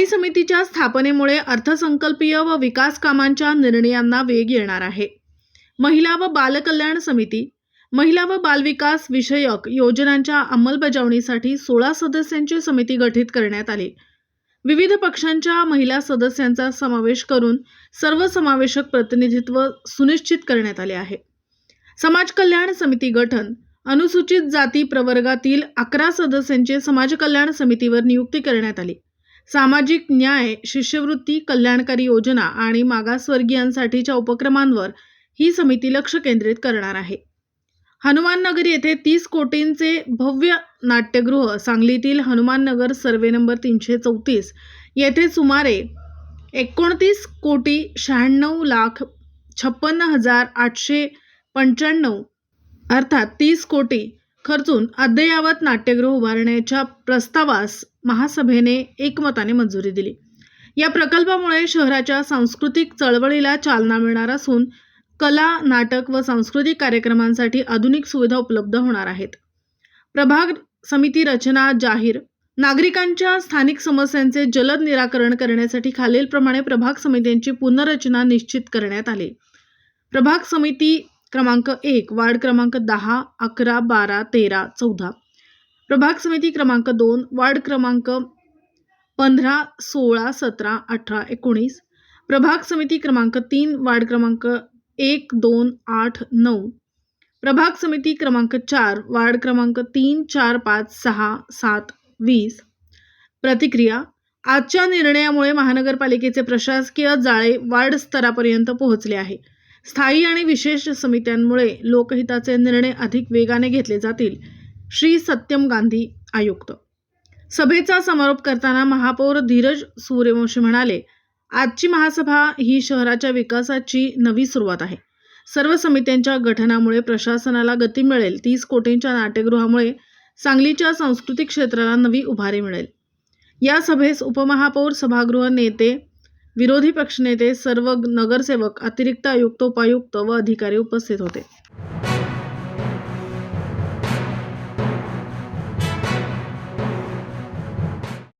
स्थायी समितीच्या स्थापनेमुळे अर्थसंकल्पीय व विकास कामांच्या निर्णयांना वेग येणार आहे. महिला व बाल कल्याण समिती महिला व बालविकास विषयक योजनांच्या अंमलबजावणीसाठी 16 सदस्यांची समिती गठीत करण्यात आली. विविध पक्षांच्या महिला सदस्यांचा समावेश करून सर्वसमावेशक प्रतिनिधित्व सुनिश्चित करण्यात आले आहे. समाज कल्याण समिती गठन अनुसूचित जाती प्रवर्गातील 11 सदस्यांची समाज कल्याण समितीवर नियुक्ती करण्यात आली. सामाजिक न्याय, शिष्यवृत्ती, कल्याणकारी योजना आणि मागासवर्गीयांसाठीच्या उपक्रमांवर ही समिती लक्ष केंद्रित करणार आहे. हनुमान नगर येथे 30 कोटींचे भव्य नाट्यगृह, सांगलीतील हनुमान नगर सर्वे नंबर 334 येथे सुमारे 29,96,56,895 अर्थात 30 कोटी खर्चून अद्ययावत नाट्यगृह उभारण्याच्या प्रस्तावास महासभेने एकमताने मंजुरी दिली. या प्रकल्पामुळे शहराच्या सांस्कृतिक चळवळीला चालना मिळणार असून कला, नाटक व सांस्कृतिक कार्यक्रमांसाठी आधुनिक सुविधा उपलब्ध होणार आहेत. प्रभाग समिती रचना जाहीर नागरिकांच्या स्थानिक समस्यांचे जलद निराकरण करण्यासाठी खालीलप्रमाणे प्रभाग समित्यांची पुनर्रचना निश्चित करण्यात आली. प्रभाग समिती क्रमांक 1 वार्ड क्रमांक 10, 11, 12, 13, 14. प्रभाग समिती क्रमांक 2 वार्ड क्रमांक 15, 16, 17, 18, 19. प्रभाग समिती क्रमांक 3 वार्ड क्रमांक 1, 2, 8, 9. प्रभाग समिती क्रमांक 4 वार्ड क्रमांक 3, 4, 5, 6, 7, 20. प्रतिक्रिया आजच्या निर्णयामुळे महानगरपालिकेचे प्रशासकीय जाळे वार्ड स्तरापर्यंत पोहोचले आहे. स्थायी आणि विशेष समित्यांमुळे लोकहिताचे निर्णय अधिक वेगाने घेतले जातील. श्री सत्यम गांधी, आयुक्त. सभेचा समारोप करताना महापौर धीरज सूर्यवंशी म्हणाले, आजची महासभा ही शहराच्या विकासाची नवी सुरुवात आहे. सर्व समित्यांच्या गठनामुळे प्रशासनाला गती मिळेल. 30 कोटींच्या नाट्यगृहामुळे सांगलीच्या सांस्कृतिक क्षेत्राला नवी उभारी मिळेल. या सभेस उपमहापौर, सभागृह नेते, विरोधी पक्षनेते, सर्व नगरसेवक, अतिरिक्त आयुक्त, उपायुक्त व अधिकारी उपस्थित होते.